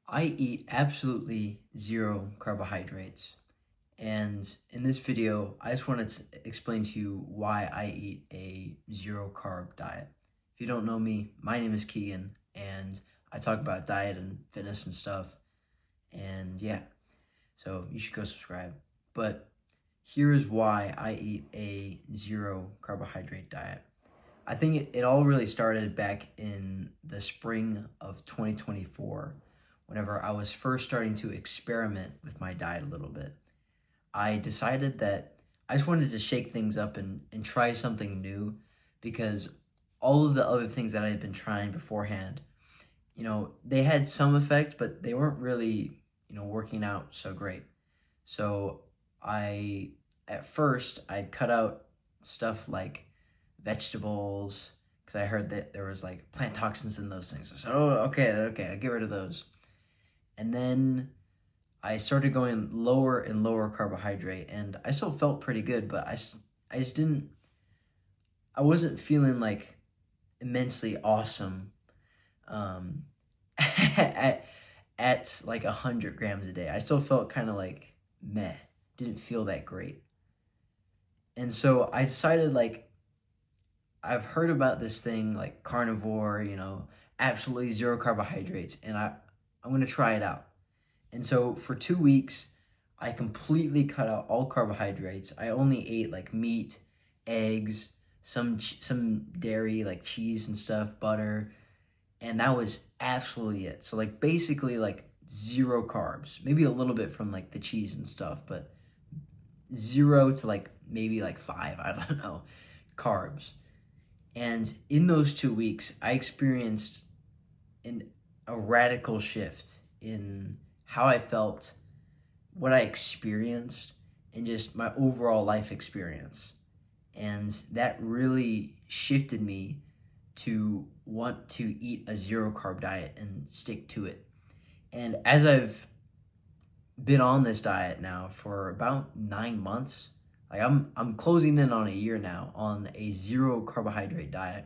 I eat absolutely zero carbohydrates. And in this video, I just want to explain to you why I eat a zero carb diet. If you don't know me, my name is Keegan, and I talk about diet and fitness and stuff. And yeah, so you should go subscribe. But here is why I eat a zero carbohydrate diet. I think it all really started back in the spring of 2024, whenever I was first starting to experiment with my diet a little bit. I decided that I just wanted to shake things up and try something new because all of the other things that I had been trying beforehand, they had some effect, but they weren't really, working out so great. So at first, I'd cut out stuff like vegetables because I heard that there was like plant toxins in those things. I said, oh, okay, I get rid of those. And then I started going lower and lower carbohydrate, and I still felt pretty good, but I just didn't, I wasn't feeling like immensely awesome um, at, at like 100 grams a day. I still felt kind of like meh, didn't feel that great. And so I decided like, I've heard about this thing like carnivore, absolutely zero carbohydrates, and I'm gonna try it out. And so for 2 weeks, I completely cut out all carbohydrates. I only ate like meat, eggs, some dairy like cheese and stuff, butter, and that was absolutely it. So like basically like zero carbs, maybe a little bit from like the cheese and stuff, but zero to like maybe like five, I don't know, carbs. And in those 2 weeks, I experienced an, a radical shift in how I felt, what I experienced, and just my overall life experience. And that really shifted me to want to eat a zero carb diet and stick to it. And as I've been on this diet now for about 9 months, like I'm closing in on a year now on a zero carbohydrate diet.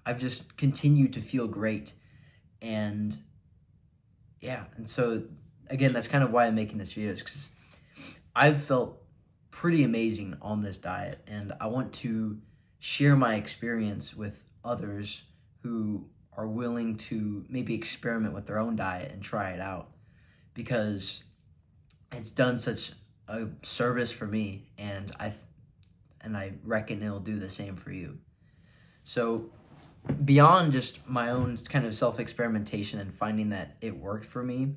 I've just continued to feel great. And yeah, and so again, that's kind of why I'm making this video, is because I've felt pretty amazing on this diet, and I want to share my experience with others who are willing to maybe experiment with their own diet and try it out, because it's done such a service for me, and I reckon it'll do the same for you. So beyond just my own kind of self-experimentation and finding that it worked for me,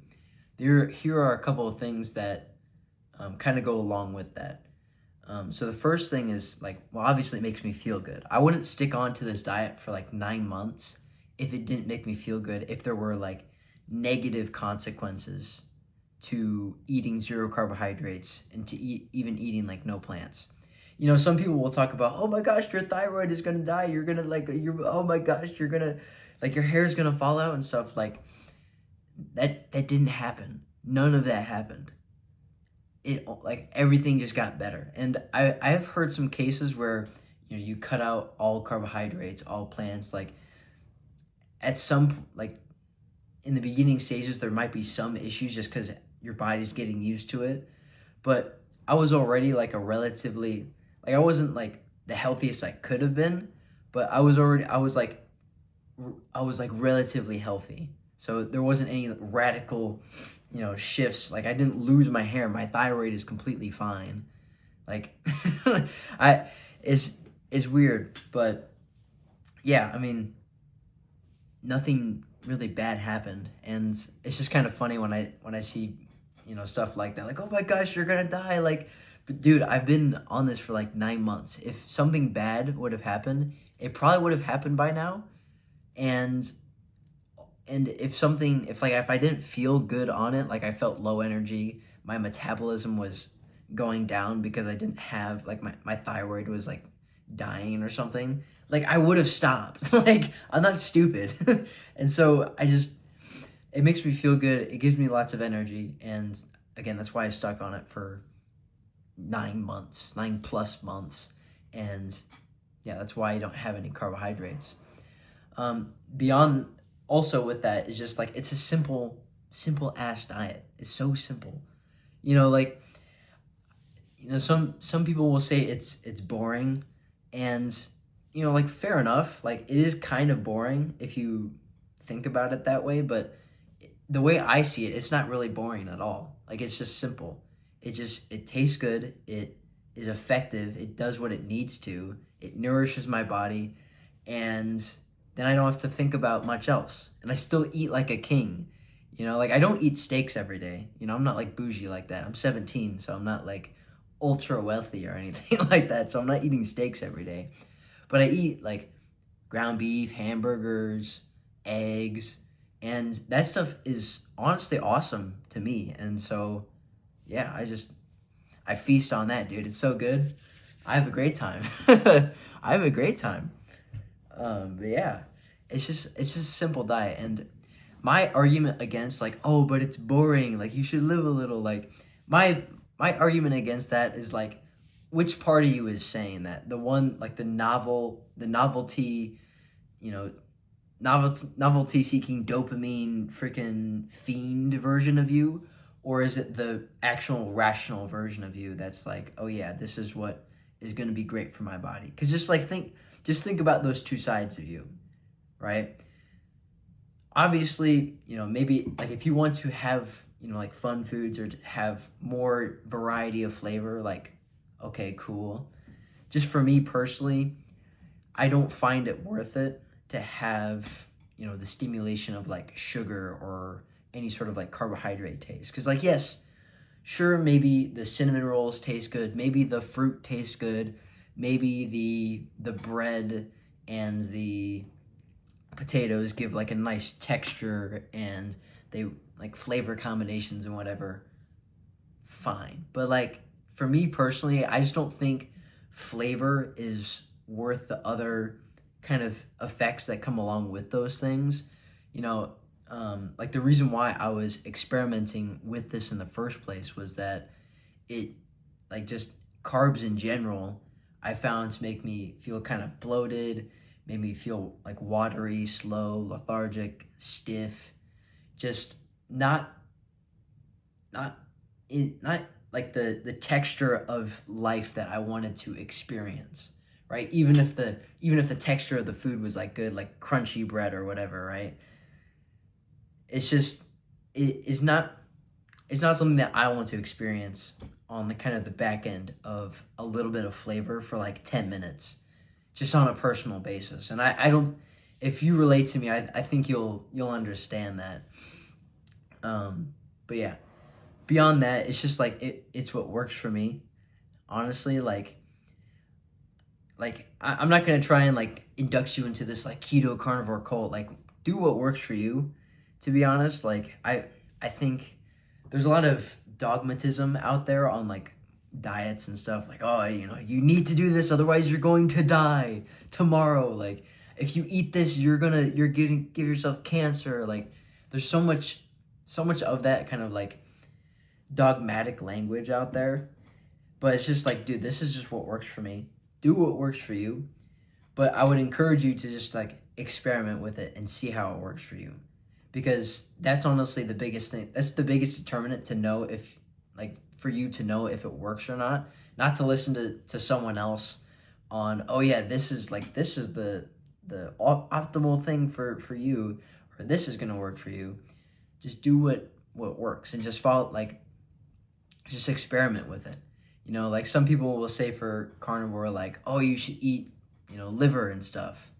here are a couple of things that kind of go along with that. So the first thing is like, well, obviously it makes me feel good. I wouldn't stick on to this diet for like 9 months if it didn't make me feel good, if there were like negative consequences to eating zero carbohydrates and to even eating like no plants. Some people will talk about, oh my gosh, your thyroid is gonna die. You're gonna like, oh my gosh, you're gonna like your hair is gonna fall out and stuff. Like that didn't happen. None of that happened. It like everything just got better. And I've heard some cases where you cut out all carbohydrates, all plants. Like at some like in the beginning stages, there might be some issues just because your body's getting used to it. But I was already like a relatively, like I wasn't like the healthiest I could have been, but I was like relatively healthy. So there wasn't any radical, shifts. Like I didn't lose my hair. My thyroid is completely fine. Like I it's weird, but yeah, I mean, nothing really bad happened, and it's just kind of funny when I see stuff like that, like, oh my gosh, you're gonna die, like, but dude, I've been on this for like 9 months. If something bad would have happened, it probably would have happened by now. And and if I didn't feel good on it, like I felt low energy, my metabolism was going down because I didn't have like my thyroid was like dying or something, like I would have stopped. Like I'm not stupid. And so it makes me feel good, it gives me lots of energy, and again, that's why I stuck on it for 9 months, 9+ months. And yeah, that's why I don't have any carbohydrates. Beyond, also with that, is just like it's a simple ass diet. It's so simple. You know, like, some people will say it's boring, and like, fair enough. Like, it is kind of boring if you think about it that way, but the way I see it, it's not really boring at all. Like, it's just simple. It tastes good. It is effective. It does what it needs to. It nourishes my body, and then I don't have to think about much else. And I still eat like a king. Like, I don't eat steaks every day. I'm not like bougie like that. I'm 17, so I'm not like ultra wealthy or anything like that. So I'm not eating steaks every day. But I eat like ground beef, hamburgers, eggs, and that stuff is honestly awesome to me. And so, yeah, I feast on that, dude. It's so good. I have a great time. I have a great time. But yeah, it's just a simple diet. And my argument against, like, oh, but it's boring, like, you should live a little, like, my argument against that is, like, which part of you is saying that? The one, like, the novelty, you know, novelty seeking dopamine freaking fiend version of you, or is it the actual rational version of you that's like, oh yeah, this is what is going to be great for my body? Because just think about those two sides of you, right? Obviously, maybe, like, if you want to have, like, fun foods, or to have more variety of flavor, like, okay, cool. Just for me personally, I don't find it worth it to have, the stimulation of, like, sugar or any sort of, like, carbohydrate taste. Because, like, yes, sure, maybe the cinnamon rolls taste good, maybe the fruit tastes good, maybe the bread and the potatoes give, like, a nice texture, and they, like, flavor combinations and whatever. Fine. But, like, for me personally, I just don't think flavor is worth the other kind of effects that come along with those things. Like, the reason why I was experimenting with this in the first place was that it, like, just carbs in general, I found to make me feel kind of bloated, made me feel like watery, slow, lethargic, stiff, just not not like the texture of life that I wanted to experience, right? Even if the texture of the food was, like, good, like crunchy bread or whatever, right? It's just it's not something that I want to experience on the kind of the back end of a little bit of flavor for like 10 minutes, just on a personal basis. And I don't, if you relate to me, I think you'll understand that. But yeah, beyond that, it's just like, it's what works for me. Honestly, I'm not gonna try and, like, induct you into this, like, keto carnivore cult. Like, do what works for you. To be honest, like, I think there's a lot of dogmatism out there on, like, diets and stuff. Like, oh, you need to do this, otherwise you're going to die tomorrow. Like, if you eat this, you're gonna give yourself cancer. Like, there's so much of that kind of, like, dogmatic language out there. But it's just like, dude, this is just what works for me. Do what works for you. But I would encourage you to just, like, experiment with it and see how it works for you. Because that's honestly the biggest thing. That's the biggest determinant to know if, like, for you to know if it works or not. Not to listen to someone else on, oh yeah, this is the optimal thing for you, or this is gonna work for you. Just do what works, and just follow, like, just experiment with it. Like, some people will say for carnivore, like, oh, you should eat, liver and stuff.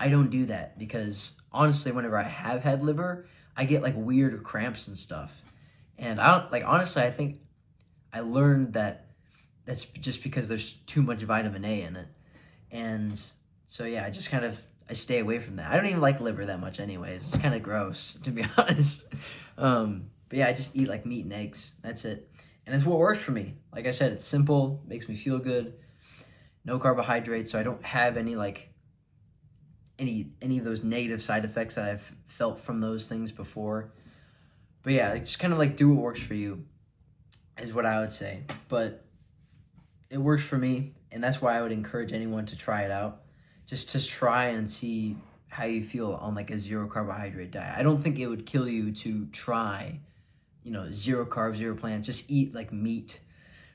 I don't do that, because honestly, whenever I have had liver, I get, like, weird cramps and stuff. And I don't, like, honestly, I think I learned that that's just because there's too much vitamin A in it. And so, yeah, I stay away from that. I don't even like liver that much anyways. It's kind of gross, to be honest. But yeah, I just eat, like, meat and eggs. That's it. And it's what works for me. Like I said, it's simple, makes me feel good. No carbohydrates, so I don't have any, like, any of those negative side effects that I've felt from those things before. But yeah, like, just kind of, like, do what works for you is what I would say. But it works for me, and that's why I would encourage anyone to try it out. Just to try and see how you feel on like a zero carbohydrate diet. I don't think it would kill you to try, zero carbs, zero plants. Just eat like meat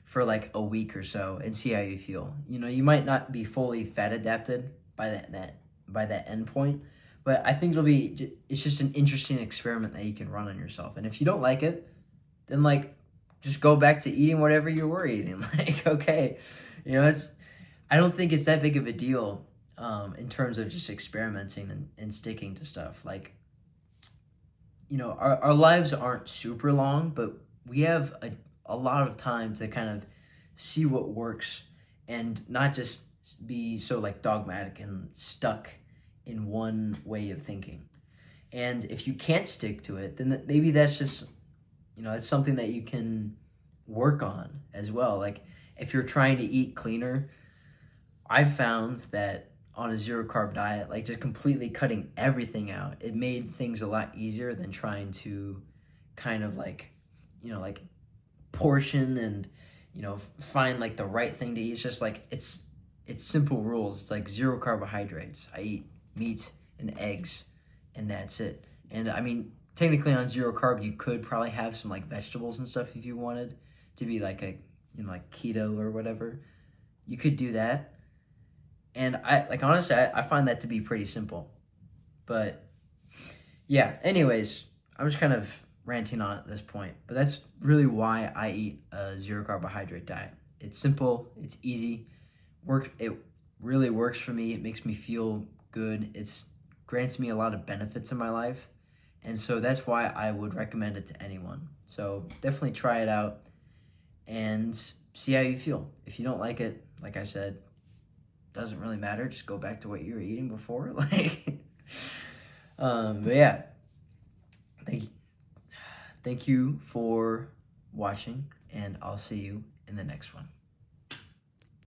for like a week or so and see how you feel. You might not be fully fat adapted by that end point, but I think it's just an interesting experiment that you can run on yourself. And if you don't like it, then like just go back to eating whatever you were eating. Like, okay, I don't think it's that big of a deal in terms of just experimenting and sticking to stuff. Like, our lives aren't super long, but we have a lot of time to kind of see what works and not just be so like dogmatic and stuck in one way of thinking. And if you can't stick to it, then maybe that's just, it's something that you can work on as well. Like if you're trying to eat cleaner, I've found that on a zero carb diet, like just completely cutting everything out, it made things a lot easier than trying to kind of like, like portion and, find like the right thing to eat. It's just like, it's simple rules. It's like zero carbohydrates. I eat meat and eggs and that's it. And I mean, technically on zero carb, you could probably have some like vegetables and stuff if you wanted to be like a, like keto or whatever. You could do that. And honestly, I find that to be pretty simple. But yeah, anyways, I'm just kind of ranting on at this point. But that's really why I eat a zero carbohydrate diet. It's simple, it's easy, it really works for me. It makes me feel good. It's grants me a lot of benefits in my life. And so that's why I would recommend it to anyone. So definitely try it out and see how you feel. If you don't like it, like I said, doesn't really matter. Just go back to what you were eating before. But yeah, thank you for watching, and I'll see you in the next one.